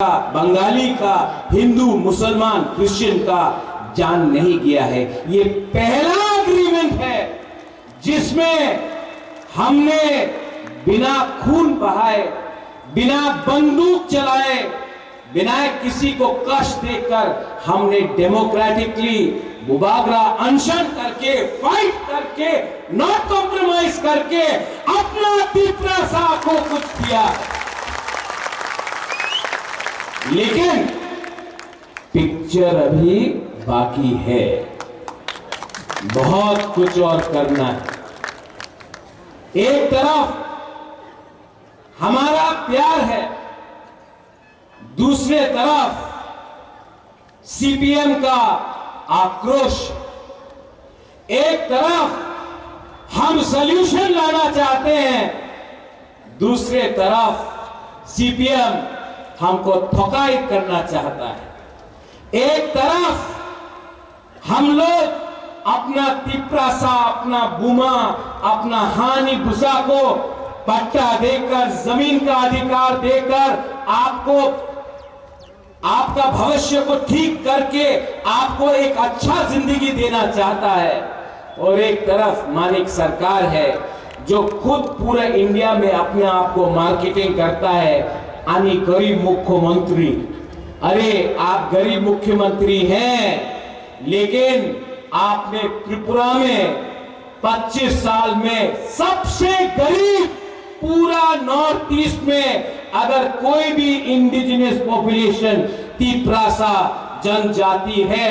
बंगाली का, हिंदू, मुसलमान, क्रिश्चियन का जान नहीं गया है। ये पहला एग्रीमेंट है जिसमें हमने बिना खून बहाए, बिना बंदूक चलाए, बिना किसी को कष्ट देकर हमने डेमोक्रेटिकली मुबागरा अनशन करके, फाइट करके, नॉट कॉम्प्रोमाइज करके अपना तिपरासा को कुछ किया। लेकिन पिक्चर अभी बाकी है, बहुत कुछ और करना है। एक तरफ हमारा प्यार है, दूसरे तरफ सीपीएम का आक्रोश। एक तरफ हम सॉल्यूशन लाना चाहते हैं, दूसरे तरफ सीपीएम हमको थकाई करना चाहता है। एक तरफ हम लोग अपना तिपरासा, अपना बुमा, अपना हानि भूसा को पट्टा देकर, जमीन का अधिकार देकर आपको, आपका भविष्य को ठीक करके आपको एक अच्छा जिंदगी देना चाहता है। और एक तरफ मानिक सरकार है जो खुद पूरे इंडिया में अपने आप को मार्केटिंग करता है, यानी गरीब मुख्यमंत्री। अरे आप गरीब मुख्यमंत्री हैं, लेकिन आपने त्रिपुरा में 25 साल में सबसे गरीब, पूरा नॉर्थ ईस्ट में अगर कोई भी इंडिजिनस पॉपुलेशन तिपरासा जनजाति है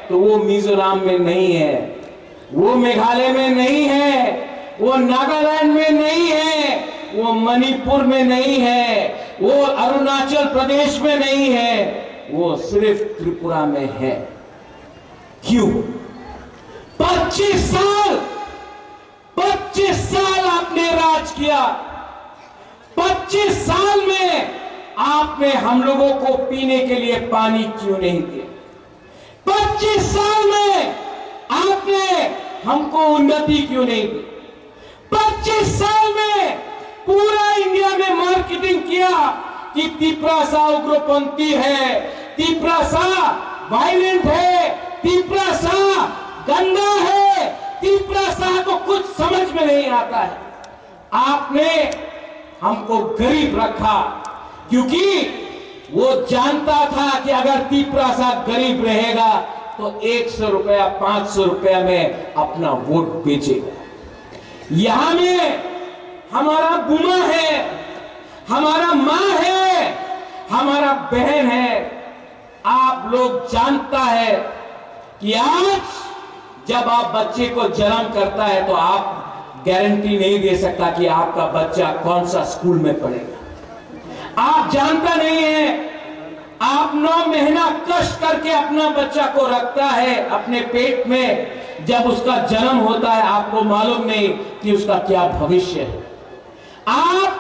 तो वो मिजोरम में नहीं है, वो मेघालय में नहीं है, वो नागालैंड में नहीं है, वो मणिपुर में नहीं है, वो अरुणाचल प्रदेश में नहीं है, वो सिर्फ त्रिपुरा में है। क्यों? 25 साल आपने राज किया। 25 साल में आपने हम लोगों को पीने के लिए पानी क्यों नहीं दिया? 25 साल में आपने हमको उन्नति क्यों नहीं दी? 25 साल में पूरा इंडिया में मार्केटिंग किया कि तिपरासा उग्रपंथी है, तिपरासा वायलेंट है, तिपरासा गंदा है, तिपरासा को कुछ समझ में नहीं आता है। आपने हमको गरीब रखा क्योंकि वो जानता था कि अगर तिपरासा गरीब रहेगा तो 100 रुपया, 500 रुपया में अपना वोट बेचेगा। यहां में हमारा बुमा है, हमारा मां है, हमारा बहन है। आप लोग जानता है कि आज जब आप बच्चे को जन्म करता है तो आप गारंटी नहीं दे सकता कि आपका बच्चा कौन सा स्कूल में पढ़ेगा। आप जानता नहीं है, आप 9 महीना कष्ट करके अपना बच्चा को रखता है अपने पेट में। जब उसका जन्म होता है आपको मालूम नहीं कि उसका क्या भविष्य है। आप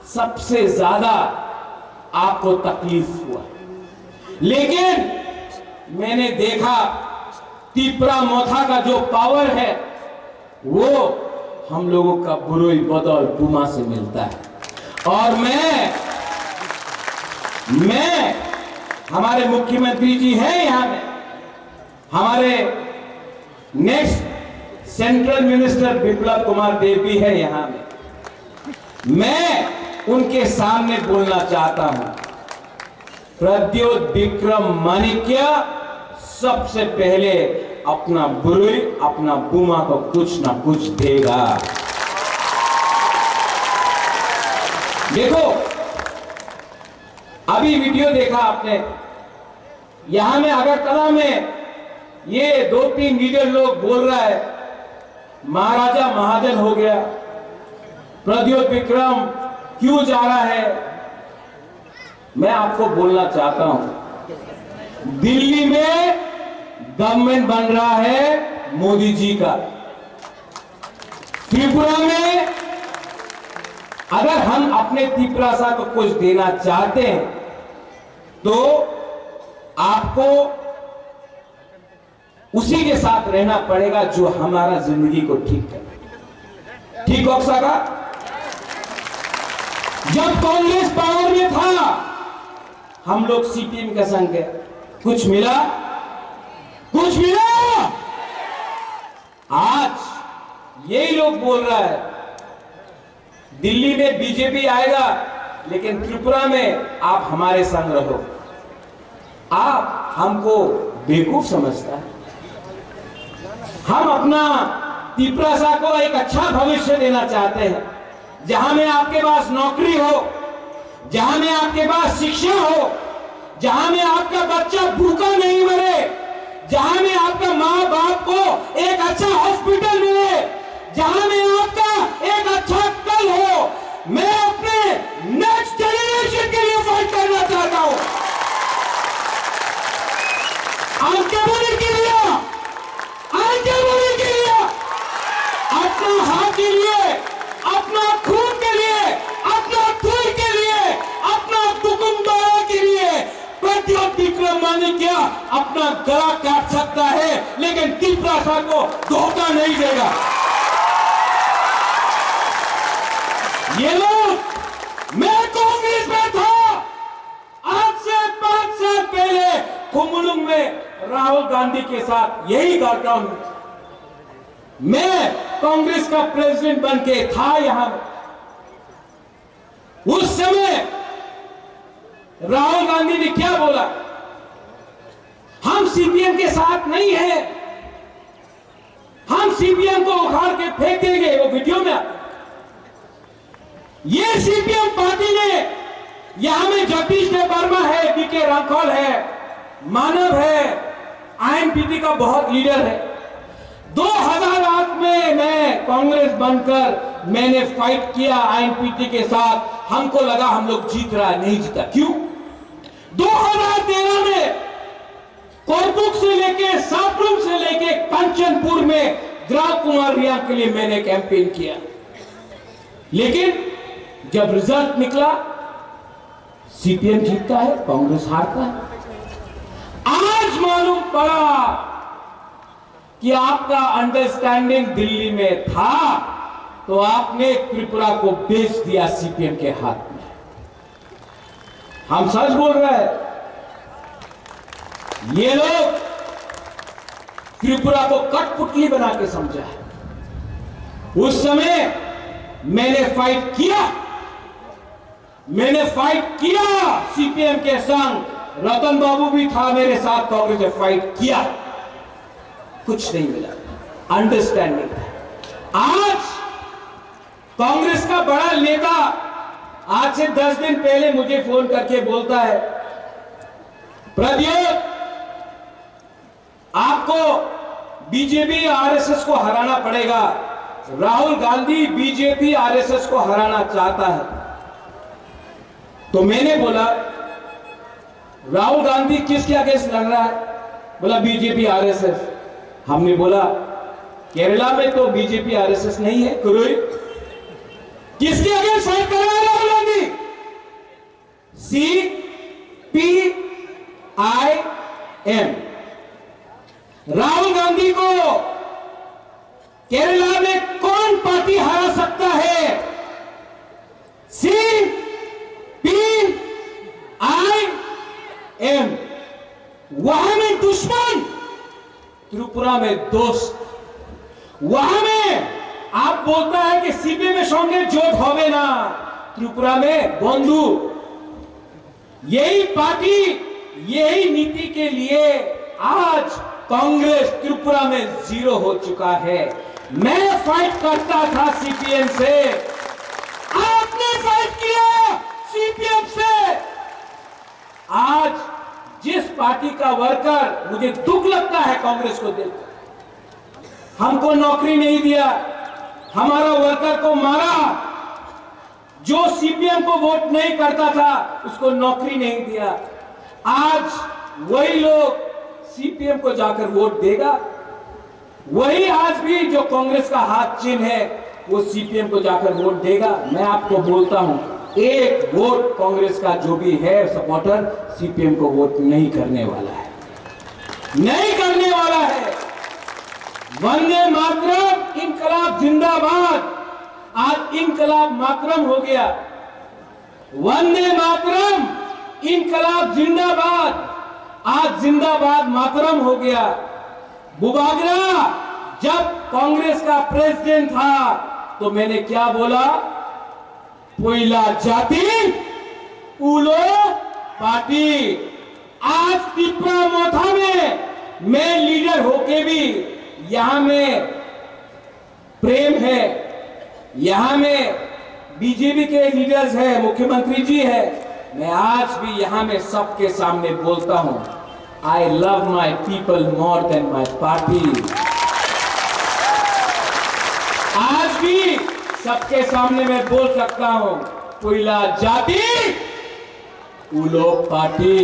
सबसे ज्यादा आपको तकलीफ हुआ, लेकिन मैंने देखा तिपरा मोथा का जो पावर है वो हम लोगों का बुरोई बदौल बुमा से मिलता है। और मैं हमारे मुख्यमंत्री जी हैं यहां में, हमारे next central minister Biplab Kumar Deb भी है यहां में। मैं उनके सामने बोलना चाहता हूं, प्रद्योत विक्रम माणिक्य सबसे पहले अपना बुरुई, अपना बुमा को कुछ ना कुछ देगा। देखो अभी वीडियो देखा आपने, यहां में अगरतला में ये 2-3 लीडर लोग बोल रहा है महाराजा महाजन हो गया, प्रद्योत विक्रम क्यों जा रहा है। मैं आपको बोलना चाहता हूं, दिल्ली में गवर्नमेंट बन रहा है मोदी जी का। त्रिपुरा में अगर हम अपने तिपरासा को कुछ देना चाहते हैं तो आपको उसी के साथ रहना पड़ेगा जो हमारा जिंदगी को ठीक करे। ठीक हो सका? जब कांग्रेस पावर में था हम लोग सीपीएम का संग है। कुछ मिला? कुछ मिला? आज यही लोग बोल रहा है दिल्ली में बीजेपी आएगा लेकिन त्रिपुरा में आप हमारे संग रहो। आप हमको बेवकूफ समझता है। हम अपना त्रिपुरा को एक अच्छा भविष्य देना चाहते हैं, जहां में आपके पास नौकरी हो, जहां में आपके पास शिक्षा हो, जहां में आपका बच्चा भूखा नहीं मरे, जहां में आपका माँ बाप को एक अच्छा हॉस्पिटल मिले, जहां में आपका एक अच्छा कल हो। मैं अपने नेक्स्ट जनरेशन के लिए फाइट करना चाहता हूं। आगे बढ़ने के लिए, आगे बढ़ने के लिए, अपना हाथ के लिए, अपना खून के लिए, अपना खून के लिए, अपना दुकुम्बारा के लिए प्रद्योत विक्रम माणिक्य अपना गला काट सकता है लेकिन त्रिपुरा को धोखा नहीं देगा। ये लोग, मैं कांग्रेस में था आज से 5 साल पहले कुमुलुंग में राहुल गांधी के साथ यही कार्यक्रम मैं कांग्रेस का प्रेसिडेंट बन के था यहां। उस समय राहुल गांधी ने क्या बोला? हम सीपीएम के साथ नहीं हैं, हम सीपीएम को उखाड़ के फेंक देंगे। वो वीडियो में आता। ये सीपीएम पार्टी ने यहां में जगदीश देववर्मा है, बीके राठौर है, मानव है, आईएनपीटी का बहुत लीडर है। 2008 में मैं कांग्रेस बनकर मैंने फाइट किया आईएनपीटी के साथ। हमको लगा हम लोग जीत रहा, नहीं जीता। क्यों? 2013 में कोरबुक से लेके सापरुम से लेके कंचनपुर में ग्राम कुमार रिया के लिए मैंने कैंपेन किया, लेकिन जब रिजल्ट निकला सीपीएम जीतता है, कांग्रेस हारता है। आज मालूम पड़ा कि आपका अंडरस्टैंडिंग दिल्ली में था तो आपने त्रिपुरा को बेच दिया सीपीएम के हाथ में। हम सच बोल रहे हैं। ये लोग त्रिपुरा को कठपुतली बना के समझा है। उस समय मैंने फाइट किया, मैंने फाइट किया सीपीएम के संग। रतन बाबू भी था मेरे साथ, कांग्रेस ने फाइट किया, कुछ नहीं मिला। अंडरस्टैंडिंग था। आज कांग्रेस का बड़ा नेता आज से 10 दिन पहले मुझे फोन करके बोलता है, प्रद्योत आपको बीजेपी आरएसएस को हराना पड़ेगा। राहुल गांधी बीजेपी आरएसएस को हराना चाहता है। तो मैंने बोला राहुल गांधी किसके अगेंस्ट लड़ रहा है? बोला बीजेपी आरएसएस। हमने बोला केरला में तो बीजेपी आरएसएस नहीं है, किसके अगेंस्ट फाइट कर रहा है राहुल गांधी? CPIM। राहुल गांधी को केरला में कौन पार्टी हरा सकता है? CPIM। वहां में दुश्मन, त्रिपुरा में दोस्त। वहां में आप बोलता है कि सीपीएम में संगे जोट होवे ना, त्रिपुरा में बंधु। यही पार्टी, यही नीति के लिए आज कांग्रेस त्रिपुरा में 0 हो चुका है। मैं फाइट करता था सीपीएम से, आपने फाइट किया सीपीएम से। आज जिस पार्टी का वर्कर, मुझे दुख लगता है कांग्रेस को देखकर, हमको नौकरी नहीं दिया, हमारा वर्कर को मारा, जो सीपीएम को वोट नहीं करता था उसको नौकरी नहीं दिया। आज वही लोग सीपीएम को जाकर वोट देगा, वही आज भी जो कांग्रेस का हाथ चिन्ह है वो सीपीएम को जाकर वोट देगा। मैं आपको बोलता हूं, एक वोट कांग्रेस का जो भी है सपोर्टर सीपीएम को वोट नहीं करने वाला है, नहीं करने वाला है। वंदे मातरम, इनकलाब जिंदाबाद। आज इनकलाब मातरम हो गया। वंदे मातरम इनकलाब जिंदाबाद, आज जिंदाबाद मातरम हो गया। बुबागरा जब कांग्रेस का प्रेसिडेंट था तो मैंने क्या बोला? पोइला जाति उलो पार्टी। आज त्रिपुरा मोथा में मैं लीडर होके भी यहां में प्रेम है, यहां में बीजेपी के लीडर्स है, मुख्यमंत्री जी है। मैं आज भी यहां में सबके सामने बोलता हूं, I love my people more than my party. आज भी सबके सामने मैं बोल सकता हूं, कोयला जाति उलो पार्टी।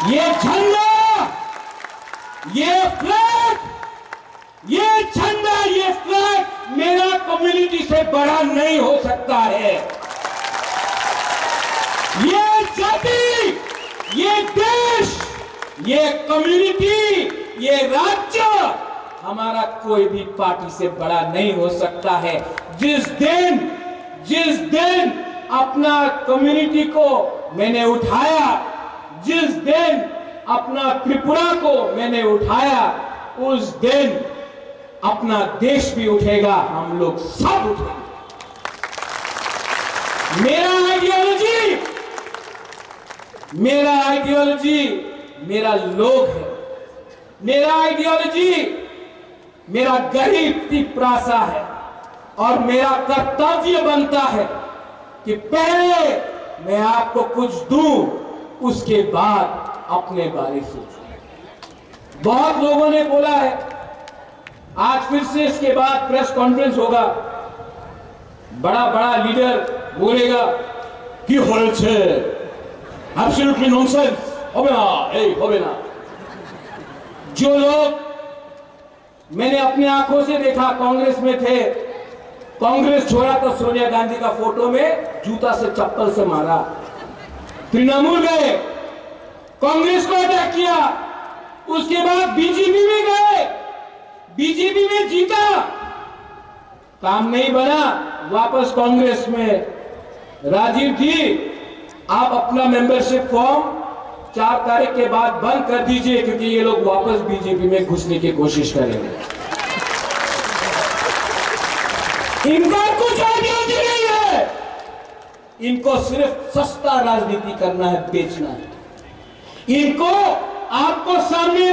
ये झंडा, ये फ्लैग, ये झंडा, ये फ्लैग मेरा कम्युनिटी से बड़ा नहीं हो सकता है। ये जाति, ये देश, ये कम्युनिटी, ये राज्य हमारा कोई भी पार्टी से बड़ा नहीं हो सकता है। जिस दिन अपना कम्युनिटी को मैंने उठाया, जिस दिन अपना त्रिपुरा को मैंने उठाया, उस दिन अपना देश भी उठेगा, हम लोग सब उठेंगे। मेरा आइडियोलॉजी मेरा लोग है। मेरा आइडियोलॉजी मेरा गरीब त्रिपुरासा है और मेरा कर्तव्य बनता है कि पहले मैं आपको कुछ दूं, उसके बाद अपने बारे सोचूं। बहुत लोगों ने बोला है, आज फिर से इसके बाद प्रेस कॉन्फ्रेंस होगा, बड़ा बड़ा लीडर बोलेगा कि होलछे एब्सोल्युटली नॉनसेंस, होबे ना, होबे ना। जो लोग मैंने अपनी आंखों से देखा कांग्रेस में थे, कांग्रेस छोड़ा तो सोनिया गांधी का फोटो में जूता से चप्पल से मारा। तृणमूल गए, कांग्रेस को अटैक किया, उसके बाद बीजेपी में गए, बीजेपी में जीता, काम नहीं बना, वापस कांग्रेस में। राजीव जी, आप अपना मेंबरशिप फॉर्म 4 तारीख के बाद बंद कर दीजिए, क्योंकि ये लोग वापस बीजेपी में घुसने की कोशिश करेंगे। इनका कुछ आइडियोलॉजी नहीं है, इनको सिर्फ सस्ता राजनीति करना है, बेचना है। इनको आपको सामने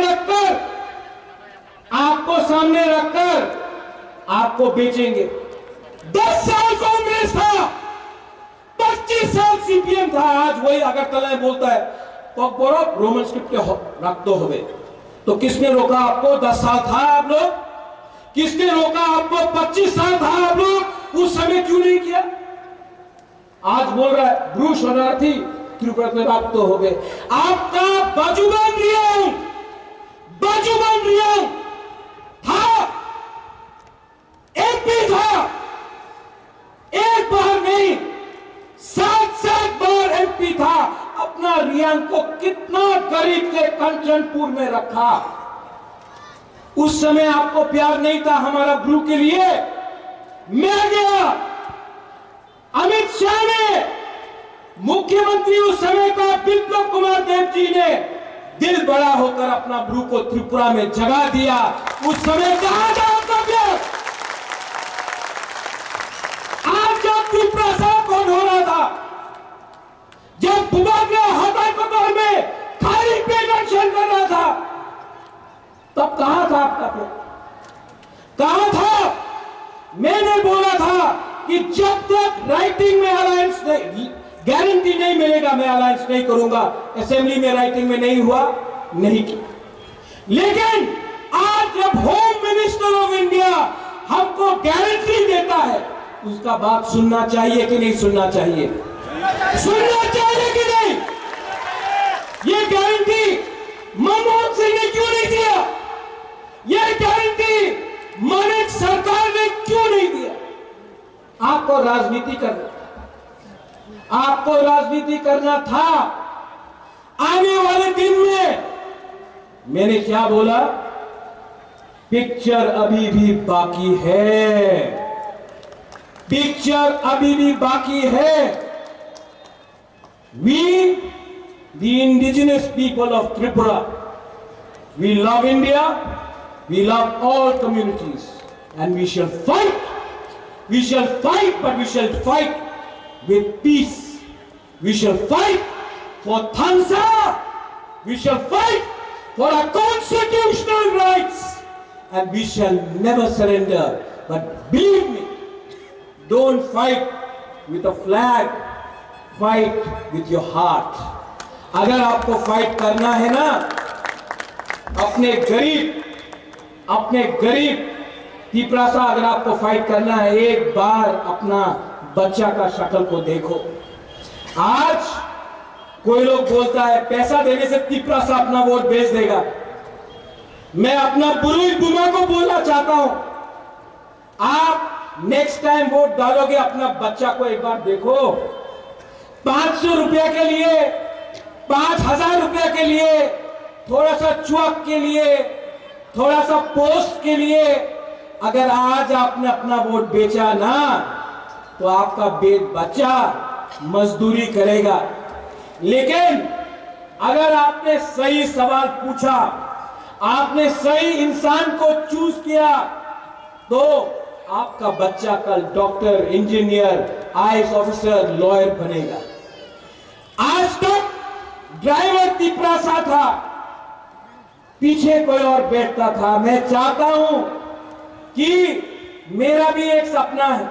रखकर आपको बेचेंगे। 10 साल कांग्रेस था, 25 साल सीपीएम था। आज वही अगरतला में बोलता है रोमन स्क्रिप्ट रख दो हमें। तो किसने रोका आपको? 10 साल था आप लोग? किसने रोका आपको? 25 साल था आप लोग? उस समय क्यों नहीं किया? आज बोल रहा है ब्रू शरणार्थी त्रिपुरा में रख तो हो गए। आपका बाजूबंद रियांग था, एमपी था, एक बार नहीं 7 बार एमपी था। अपना रियांग को कितना गरीब से कंचनपुर में रखा। उस समय आपको प्यार नहीं था हमारा ब्रू के लिए। मैं गया, अमित शाह ने, मुख्यमंत्री उस समय का बिप्लब कुमार देव जी ने दिल बड़ा होकर अपना ब्रू को त्रिपुरा में जगा दिया। उस समय कहां था आपका प्यार? आज जब त्रिपुरा साहब कौन हो रहा था, जब बुबागरा हटाई में खाली पेट एक्शन कर रहा था, तब कहां था आपका प्यार? कहां था? मैंने बोला था कि जब तक राइटिंग में अलायंस गारंटी नहीं मिलेगा, मैं अलायंस नहीं करूंगा। असेंबली में राइटिंग में नहीं हुआ, नहीं किया। लेकिन आज जब होम मिनिस्टर ऑफ इंडिया हमको गारंटी देता है, उसका बात सुनना चाहिए कि नहीं सुनना चाहिए? सुनना चाहिए कि नहीं? ये गारंटी मनमोहन सिंह ने क्यों नहीं दिया? ये गारंटी मनोज सरकार ने क्यों नहीं दिया? आपको राजनीति करना था। आने वाले दिन में मैंने क्या बोला? पिक्चर अभी भी बाकी है, पिक्चर अभी भी बाकी है। We the indigenous people of Tripura. We love India, we love all communities, and we shall fight. We shall fight, but we shall fight with peace. We shall fight for Tansa. We shall fight for our constitutional rights, and we shall never surrender. But believe me, don't fight with a flag, fight with your heart. अगर आपको fight करना है ना, अपने गरीब तिपरासा, अगर आपको fight करना है, एक बार अपना बच्चा का शक्ल को देखो। आज कोई लोग बोलता है पैसा देने से तिपरासा अपना वोट बेच देगा। मैं अपना बुरुई बुमा को बोलना चाहता हूं, आप नेक्स्ट टाइम वोट डालोगे, अपना बच्चा को एक बार देखो। 500 रुपए के लिए, 5000 रुपए के लिए, थोड़ा सा चुअक के लिए, थोड़ा सा पोस्ट के लिए अगर आज आपने अपना वोट बेचा ना, तो आपका बच्चा मजदूरी करेगा। लेकिन अगर आपने सही सवाल पूछा, आपने सही इंसान को चूज किया, तो आपका बच्चा कल doctor, engineer, IAS officer, lawyer बनेगा। आज तक ड्राइवर तिपरासा था, पीछे कोई और बैठता था। मैं चाहता हूं कि मेरा भी एक सपना है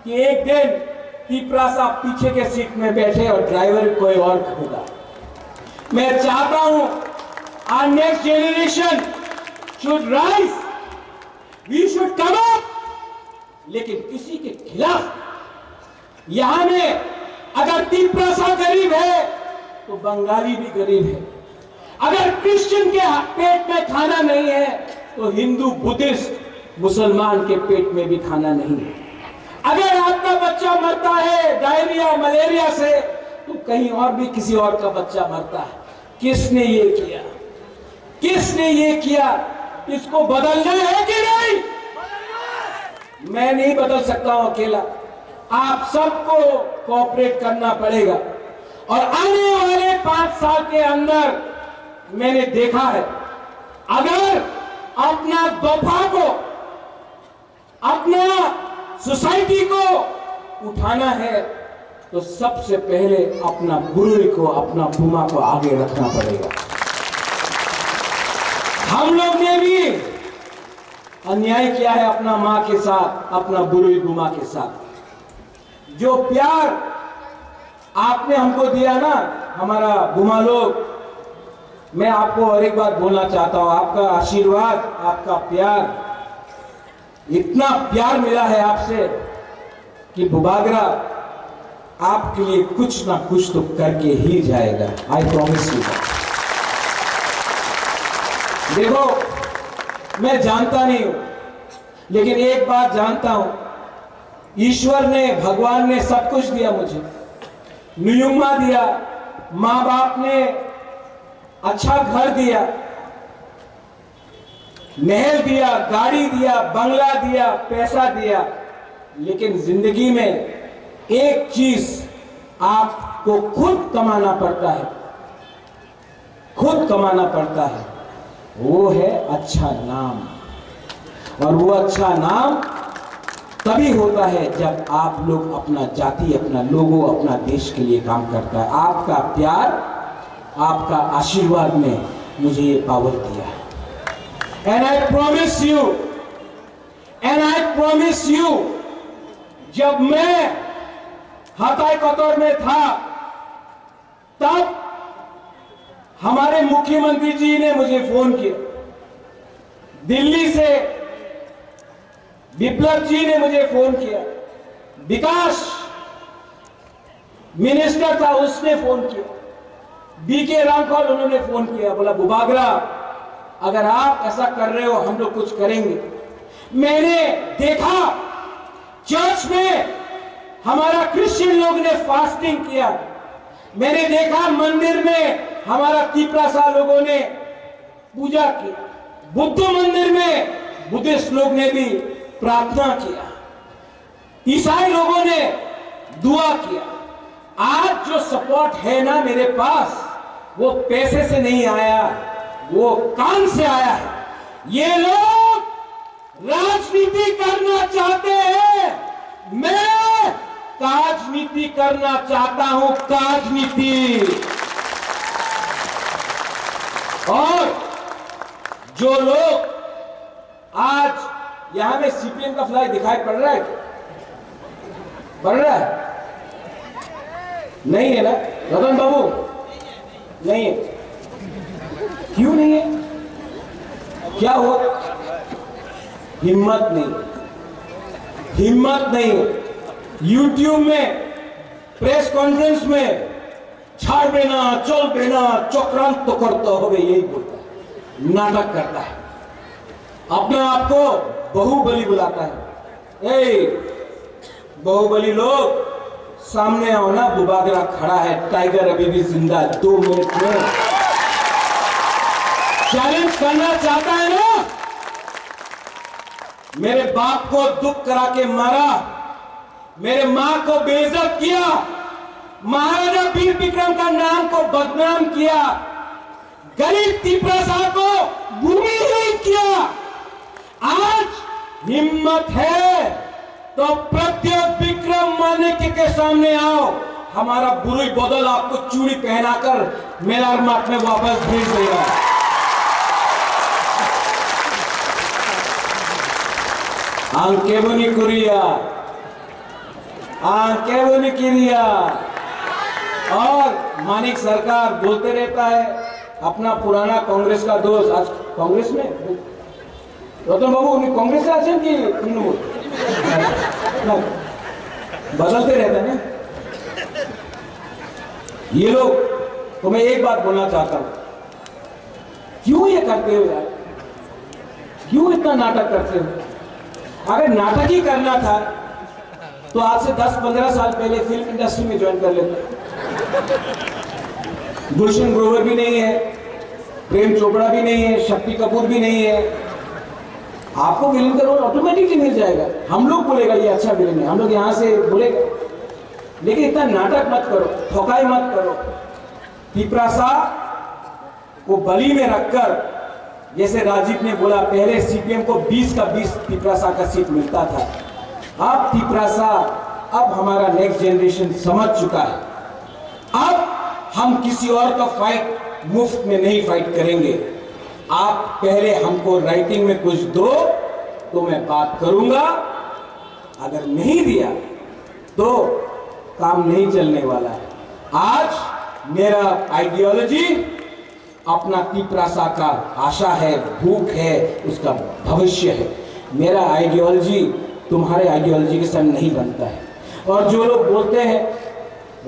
कि एक दिन तिपरासा पीछे के सीट में बैठे और ड्राइवर कोई और होगा। मैं चाहता हूं our next generation should rise, we should come up, लेकिन किसी के खिलाफ। यहां में अगर तिपरासा गरीब है तो बंगाली भी गरीब है। अगर क्रिश्चियन के पेट में खाना नहीं है तो हिंदू, बुद्धिस्ट, मुसलमान के पेट में भी खाना नहीं है। अगर आपका बच्चा मरता है डायरिया, मलेरिया से, तो कहीं और भी किसी और का बच्चा मरता है। किसने ये किया? किसने ये किया? इसको बदलना है कि नहीं? मैं नहीं बदल सकता हूं अकेला, आप सबको कोऑपरेट करना पड़ेगा। और आने वाले 5 साल के अंदर मैंने देखा है, अगर अपना दफा को, अपना सोसाइटी को उठाना है, तो सबसे पहले अपना बुरुई को, अपना बुमा को आगे रखना पड़ेगा। हम लोग ने भी अन्याय किया है अपना मां के साथ, अपना बुरुई बुमा के साथ। जो प्यार आपने हमको दिया ना, हमारा बुमा लोग, मैं आपको और एक बात बोलना चाहता हूं, आपका आशीर्वाद, आपका प्यार, इतना प्यार मिला है आपसे कि बुबागरा आपके लिए कुछ ना कुछ तो करके ही जाएगा। I promise you. देखो, मैं जानता नहीं हूं, लेकिन एक बात जानता हूं, ईश्वर ने, भगवान ने सब कुछ दिया मुझे। नियुमा दिया, मां बाप ने अच्छा घर दिया, महल दिया, गाड़ी दिया, बंगला दिया, पैसा दिया, लेकिन जिंदगी में एक चीज आपको खुद कमाना पड़ता है, खुद कमाना पड़ता है, वो है अच्छा नाम। और वो अच्छा नाम तभी होता है जब आप लोग अपना जाति, अपना लोगों, अपना देश के लिए काम करता है। आपका प्यार, आपका आशीर्वाद ने मुझे ये पावर दिया है। And I promise you, जब मैं हताई कतौर में था, तब हमारे मुख्यमंत्री जी ने मुझे फोन किया, दिल्ली से विप्लव जी ने मुझे फोन किया, विकास मिनिस्टर था उसने फोन किया, बीके रामपाल उन्होंने फोन किया, बोला बुबागरा अगर आप ऐसा कर रहे हो हम लोग कुछ करेंगे। मैंने देखा चर्च में हमारा क्रिश्चियन लोग ने फास्टिंग किया, मैंने देखा मंदिर में हमारा तिपरासा लोगों ने पूजा की, बुद्ध मंदिर में बुद्धिस्ट लोग ने भी प्रार्थना किया, ईसाई लोगों ने दुआ किया। आज जो सपोर्ट है ना मेरे पास, वो पैसे से नहीं आया, वो काम से आया है। ये लोग राजनीति करना चाहते हैं, मैं काजनीति करना चाहता हूं, काजनीति। और जो लोग आज यहां में सीपीएम का फ्लैग दिखाई पड़ रहा है, पड़ रहा है? नहीं है ना रतन बाबू? नहीं है। क्यों नहीं है? क्या हुआ? हिम्मत नहीं, हिम्मत नहीं। यूट्यूब में प्रेस कॉन्फ्रेंस में छाड़ देना, चल देना, चक्रांत तो करता हो, यही बोलता है, नाटक करता है, अपने आप को बाहुबली बुलाता है। ए बाहुबली लोग सामने आओ ना, बुबागरा खड़ा है, टाइगर अभी भी जिंदा है, 2 मिनट में चैलेंज करना चाहता है ना। मेरे बाप को दुख करा के मारा, मेरे मां को बेइज्जत किया, महाराजा वीर विक्रम का नाम को बदनाम किया, गरीब तिपरासा को भूमिहीन किया। आज हिम्मत है तो प्रत्येक विक्रम मानेके के सामने आओ, हमारा बुरी बदल आपको चूड़ी पहनाकर मेलार मार्ट में वापस भेज देगा। आंकेबनी कुरिया, आंकेबनी किरिया। और मानिक सरकार बोलते रहता है, अपना पुराना कांग्रेस का दोस्त आज कांग्रेस में, रतन बाबू उन्हें कांग्रेस से आছেন কি তৃণমূল बदलते रहता है ना ये लोग। तो मैं एक बात बोलना चाहता हूं, क्यों ये करते हो यार? क्यों इतना नाटक करते हो? अगर नाटक ही करना था तो आज से 10-15 साल पहले फिल्म इंडस्ट्री में ज्वाइन कर लेते। गुलशन ग्रोवर भी नहीं है, प्रेम चोपड़ा भी नहीं है, शक्ति कपूर भी नहीं है, आपको विलेन का रोल ऑटोमेटिकली मिल जाएगा। हम लोग बोलेगा ये अच्छा विलेन है, हम लोग यहां से बोलेगा, लेकिन इतना नाटक मत करो, ठोकाई मत करो। तिपरासा को बली में रखकर, जैसे राजीव ने बोला, पहले सीपीएम को 20 का 20 तिपरासा का सीट मिलता था, अब तिपरासा, अब हमारा नेक्स्ट जनरेशन समझ चुका है, अब हम किसी और का फाइट मुफ्त में नहीं फाइट करेंगे। आप पहले हमको राइटिंग में कुछ दो तो मैं बात करूंगा, अगर नहीं दिया तो काम नहीं चलने वाला है। आज मेरा आइडियोलॉजी अपना तिपरासा का आशा है, भूख है, उसका भविष्य है। मेरा आइडियोलॉजी तुम्हारे आइडियोलॉजी के साथ नहीं बनता है। और जो लोग बोलते हैं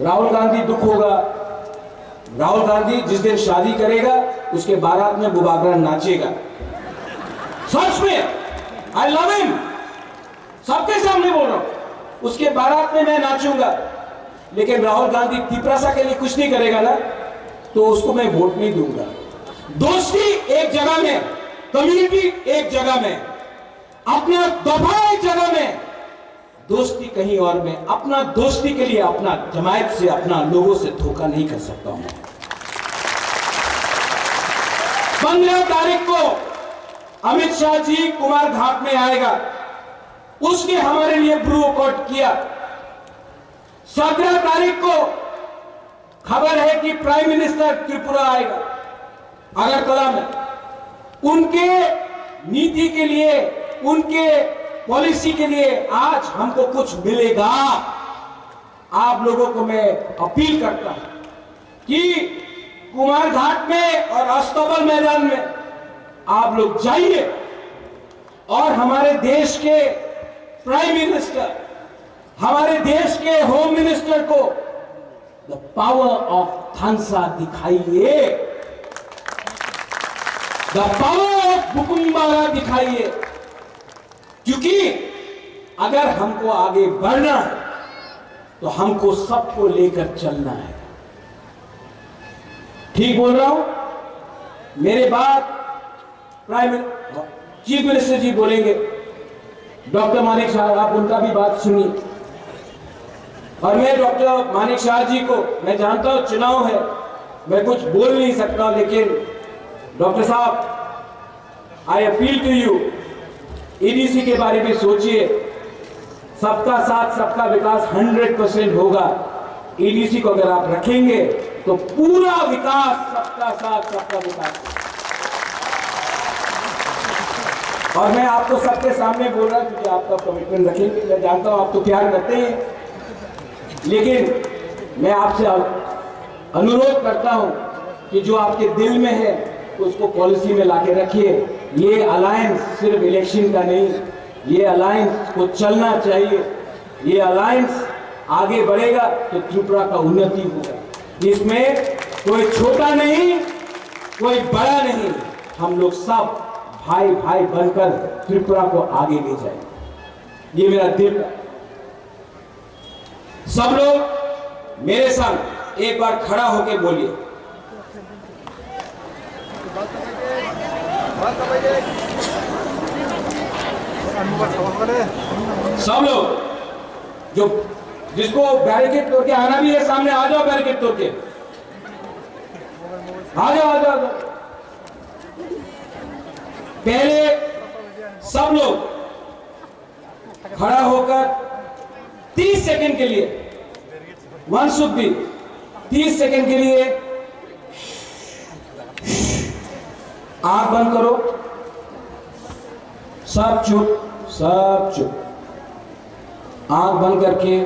राहुल गांधी दुख होगा, राहुल गांधी जिस दिन शादी करेगा उसके बारात में बुबागरा नाचेगा, सच में, आई लव हिम, सबके सामने बोल रहा हूं, उसके बारात में मैं नाचूंगा। लेकिन राहुल गांधी तिपरासा के लिए कुछ नहीं करेगा ना, तो उसको मैं वोट नहीं दूंगा। दोस्ती एक जगह में, कम्युनिटी एक जगह में, अपना दफा एक जगह में, दोस्ती कहीं और में। अपना दोस्ती के लिए अपना जमायत से, अपना लोगों से धोखा नहीं कर सकता हूं। 15 तारीख को अमित शाह जी कुमार घाट में आएगा, उसने हमारे लिए ब्रू कोट किया। 17 तारीख को खबर है कि प्राइम मिनिस्टर त्रिपुरा आएगा अगरतला में। उनके नीति के लिए, उनके पॉलिसी के लिए आज हमको कुछ मिलेगा। आप लोगों को मैं अपील करता हूं कि कुमार घाट में और अस्तबल मैदान में आप लोग जाइए और हमारे देश के प्राइम मिनिस्टर, हमारे देश के होम मिनिस्टर को द पावर ऑफ थानसा दिखाइए, द पावर ऑफ बुकुम्बारा दिखाइए। क्योंकि अगर हमको आगे बढ़ना है तो हमको सबको लेकर चलना है। ठीक बोल रहा हूं? मेरे बाद चीफ मिनिस्टर जी बोलेंगे, डॉक्टर मानिक शाह, आप उनका भी बात सुनिए। और मैं डॉक्टर मानिक शाह जी को, मैं जानता हूं चुनाव है, मैं कुछ बोल नहीं सकता, लेकिन डॉक्टर साहब, I appeal to you, EDC के बारे में सोचिए। सबका साथ सबका विकास 100% होगा। ईडीसी को अगर आप रखेंगे तो पूरा विकास, सबका साथ सबका विकास। और मैं आपको सबके सामने बोल रहा हूं क्योंकि आपका कमिटमेंट रखेंगे। मैं जानता हूं आप तो प्यार करते हैं, लेकिन मैं आपसे अनुरोध करता हूं कि जो आपके दिल में है उसको पॉलिसी में लाके रखिए। ये अलायंस सिर्फ इलेक्शन का नहीं, ये अलायंस को चलना चाहिए। ये अलायंस आगे बढ़ेगा तो त्रिपुरा का उन्नति होगा। इसमें कोई छोटा नहीं, कोई बड़ा नहीं, हम लोग सब भाई भाई बनकर त्रिपुरा को आगे ले जाएंगे। ये मेरा दिल है। सब लोग मेरे संग एक बार खड़ा होकर बोलिए। सब लोग जिसको बैरिकेड तोड़ के आना भी है सामने आ जाओ, बैरिकेड तोड़ के आ जाओ, आ जाओ। पहले सब लोग खड़ा होकर 30 सेकंड के लिए, वन शुड बी 30 सेकंड के लिए आंख बंद करो। सब चुप, सब चुप। आंख बंद करके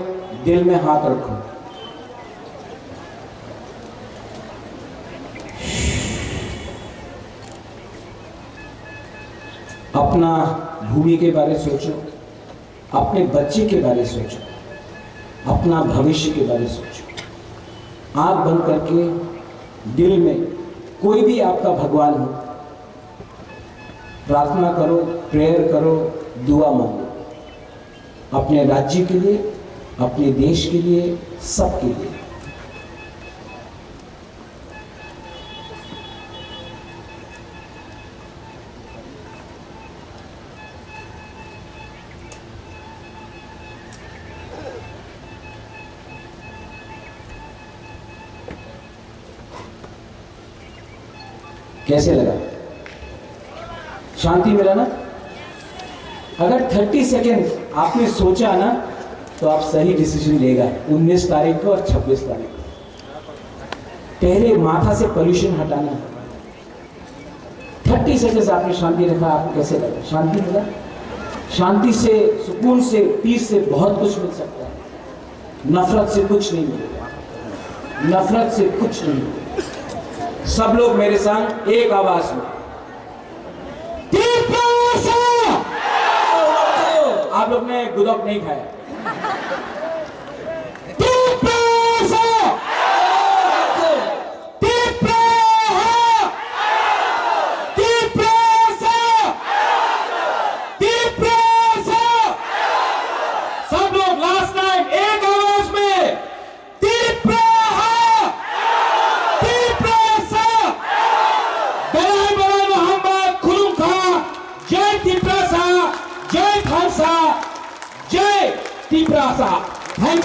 दिल में हाथ रखो। अपना भूमि के बारे सोचो, अपने बच्चे के बारे सोचो, अपना भविष्य के बारे सोचो। आंख बंद करके दिल में कोई भी आपका भगवान हो, प्रार्थना करो, प्रेयर करो, दुआ मांगो। अपने राज्य के लिए, अपने देश के लिए, सबके लिए। कैसे लगा? शांति मिला ना? अगर 30 सेकेंड आपने सोचा ना तो आप सही डिसीजन लेगा 19 तारीख को और 26 तारीख को। पहले माथा से पोल्यूशन हटाना। 30 सेकेंड आपने शांति रखा, आपको कैसे लगा? शांति मिला? शांति से, सुकून से, पीस से बहुत कुछ मिल सकता है। नफरत से कुछ नहीं मिलेगा, नफरत से कुछ नहीं मिलेगा। सब लोग मेरे संग एक आवाज में, आप लोग ने गुदक नहीं खाया। सब लोग लास्ट टाइम एक आवाज में जय खालसा, जय त्रिपुरा। Thank you.